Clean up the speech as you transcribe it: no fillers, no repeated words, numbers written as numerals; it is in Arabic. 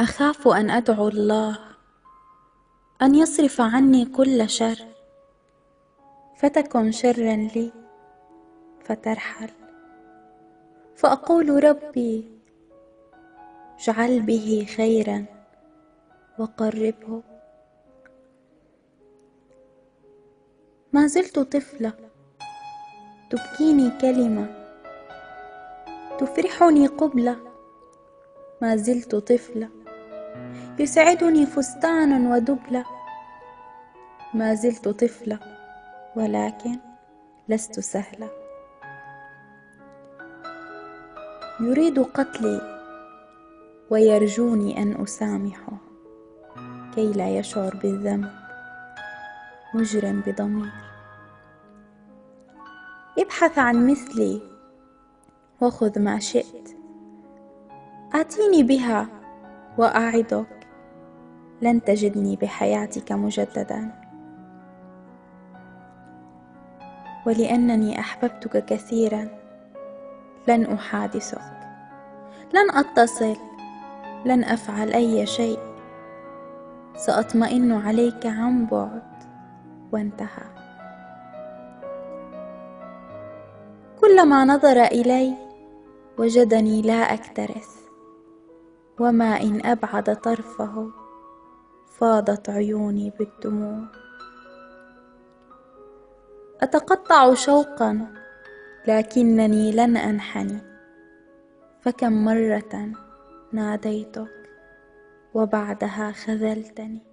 أخاف أن أدعو الله أن يصرف عني كل شر، فتكن شرا لي فترحل، فأقول ربي اجعل به خيرا وقربه. ما زلت طفلة، تبكيني كلمة تفرحني قبلة. ما زلت طفلة، يسعدني فستان ودبلة. ما زلت طفلة، ولكن لست سهلة. يريد قتلي ويرجوني أن أسامحه، كي لا يشعر بالذنب مجرم بضمير. ابحث عن مثلي وخذ ما شئت، آتيني بها وأعدك لن تجدني بحياتك مجددا. ولأنني أحببتك كثيرا لن أحادثك، لن أتصل، لن أفعل أي شيء. سأطمئن عليك عن بعد وانتهى. كلما نظر إلي وجدني لا أكترث، وما إن أبعد طرفه فاضت عيوني بالدموع. أتقطع شوقا لكنني لن أنحني، فكم مرة ناديتك وبعدها خذلتني.